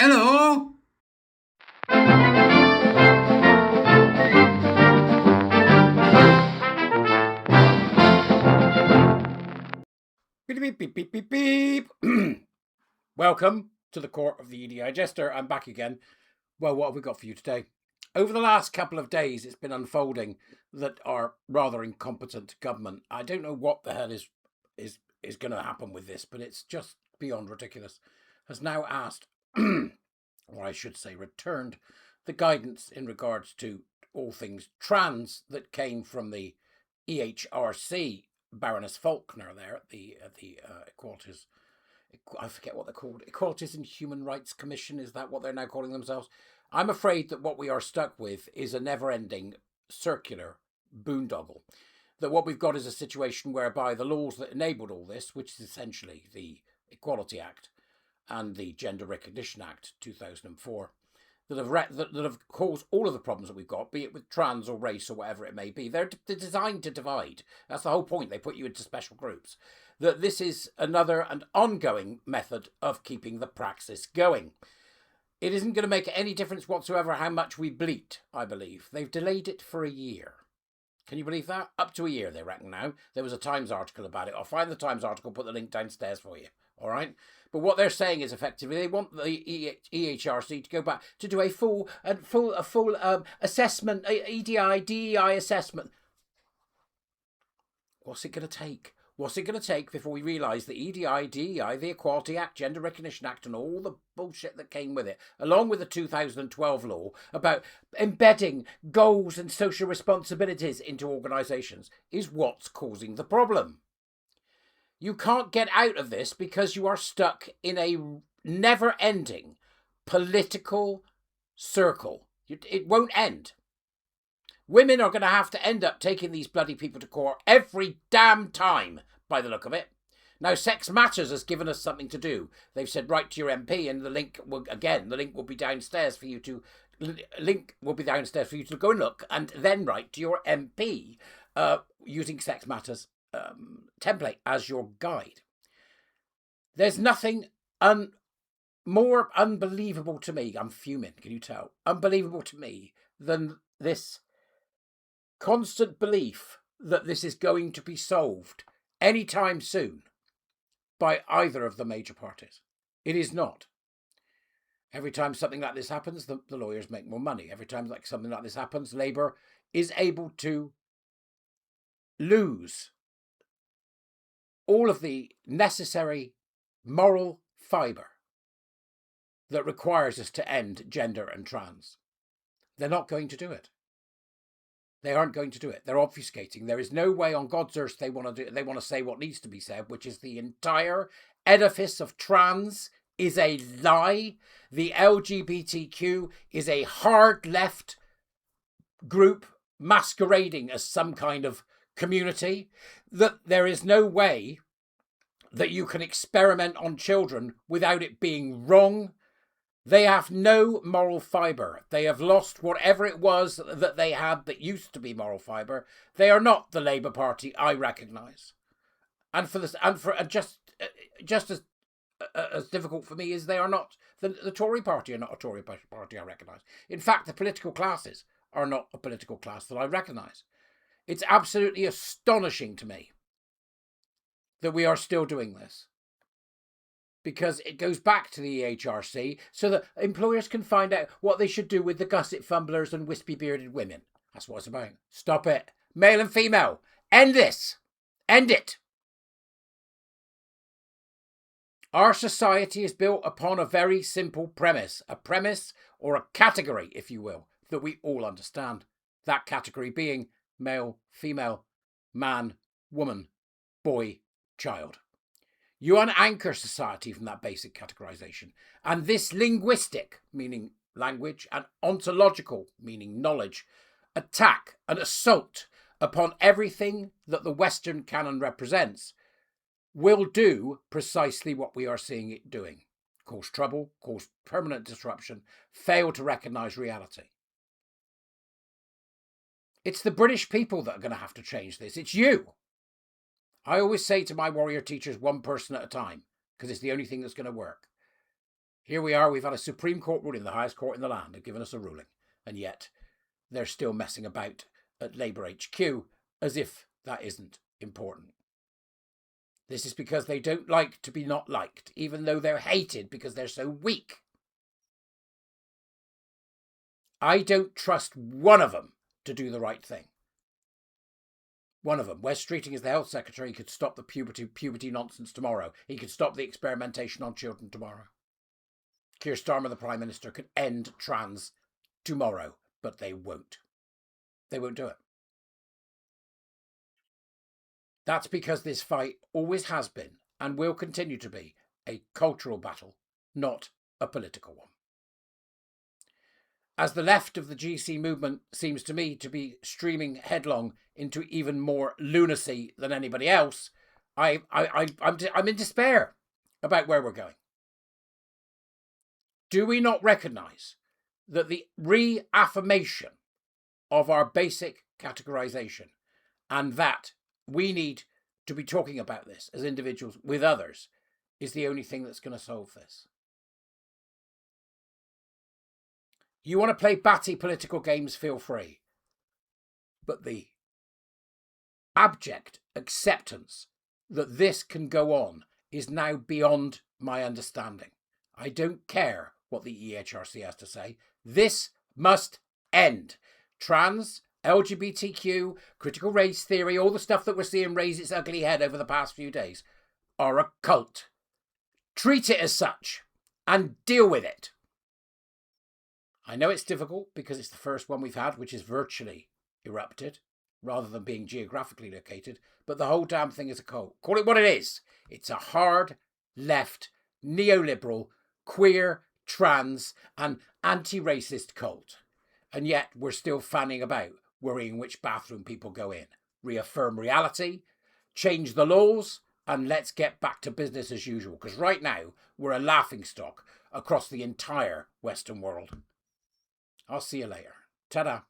Hello? Beep, beep, beep, beep, beep, beep. Welcome to the court of the Edijester. I'm back again. Well, what have we got for you today? Over the last couple of days, it's been unfolding that our rather incompetent government, I don't know what the hell is going to happen with this, but it's just beyond ridiculous, has now asked, or I should say returned, the guidance in regards to all things trans that came from the EHRC, Baroness Faulkner there at the Equalities. I forget what they're called. Equalities and Human Rights Commission, is that what they're now calling themselves? I'm afraid that what we are stuck with is a never-ending circular boondoggle. That what we've got is a situation whereby the laws that enabled all this, which is essentially the Equality Act and the Gender Recognition Act 2004, that have caused all of the problems that we've got, be it with trans or race or whatever it may be. They're designed to divide. That's the whole point. They put you into special groups. That this is another and ongoing method of keeping the praxis going. It isn't going to make any difference whatsoever how much we bleat, I believe. They've delayed it for a year. Can you believe that? Up to a year, they reckon now. There was a Times article about it. I'll find the Times article, put the link downstairs for you. All right? But what they're saying is effectively they want the EHRC to go back to do a full assessment, EDI, DEI assessment. What's it going to take? What's it going to take before we realise the EDI, DEI, the Equality Act, Gender Recognition Act and all the bullshit that came with it, along with the 2012 law about embedding goals and social responsibilities into organisations, is what's causing the problem. You can't get out of this because you are stuck in a never-ending political circle. It won't end. Women are going to have to end up taking these bloody people to court every damn time, by the look of it. Now, Sex Matters has given us something to do. They've said write to your MP, and the link will be downstairs for you to go and look, and then write to your MP using Sex Matters template as your guide. There's nothing more unbelievable to me. I'm fuming, can you tell? Unbelievable to me than this constant belief that this is going to be solved anytime soon by either of the major parties. It is not. Every time something like this happens, the lawyers make more money. Every time something like this happens, Labour is able to lose all of the necessary moral fibre that requires us to end gender and trans. They're not going to do it. They aren't going to do it. They're obfuscating. There is no way on God's earth they want to do. They want to say what needs to be said, which is the entire edifice of trans is a lie. The LGBTQ is a hard left group masquerading as some kind of community. That there is no way that you can experiment on children without it being wrong. They have no moral fibre. They have lost whatever it was that they had that used to be moral fibre. They are not the Labour Party I recognise. And just as difficult for me as they are not the Tory Party are not a Tory Party I recognise. In fact, the political classes are not a political class that I recognise. It's absolutely astonishing to me that we are still doing this. Because it goes back to the EHRC so that employers can find out what they should do with the gusset fumblers and wispy-bearded women. That's what it's about. Stop it. Male and female. End this. End it. Our society is built upon a very simple premise. A premise or a category, if you will, that we all understand. That category being male, female, man, woman, boy, child. You unanchor society from that basic categorization. And this linguistic, meaning language, and ontological, meaning knowledge, attack and assault upon everything that the Western canon represents will do precisely what we are seeing it doing. Cause trouble, cause permanent disruption, fail to recognize reality. It's the British people that are going to have to change this. It's you. I always say to my warrior teachers, one person at a time, because it's the only thing that's going to work. Here we are, we've had a Supreme Court ruling, the highest court in the land, have given us a ruling, and yet they're still messing about at Labour HQ as if that isn't important. This is because they don't like to be not liked, even though they're hated because they're so weak. I don't trust one of them to do the right thing. One of them, Wes Streeting, is the health secretary. He could stop the puberty nonsense tomorrow. He could stop the experimentation on children tomorrow. Keir Starmer, the Prime Minister, could end trans tomorrow, but they won't. They won't do it. That's because this fight always has been and will continue to be a cultural battle, not a political one. As the left of the GC movement seems to me to be streaming headlong into even more lunacy than anybody else, I'm in despair about where we're going. Do we not recognise that the reaffirmation of our basic categorisation, and that we need to be talking about this as individuals with others, is the only thing that's going to solve this? You want to play batty political games, feel free. But the abject acceptance that this can go on is now beyond my understanding. I don't care what the EHRC has to say. This must end. Trans, LGBTQ, critical race theory, all the stuff that we're seeing raise its ugly head over the past few days are a cult. Treat it as such and deal with it. I know it's difficult because it's the first one we've had, which is virtually erupted rather than being geographically located, but the whole damn thing is a cult. Call it what it is. It's a hard left, neoliberal, queer, trans and anti-racist cult. And yet we're still fanning about, worrying which bathroom people go in. Reaffirm reality, change the laws, and let's get back to business as usual, because right now we're a laughingstock across the entire Western world. I'll see you later. Ta-da.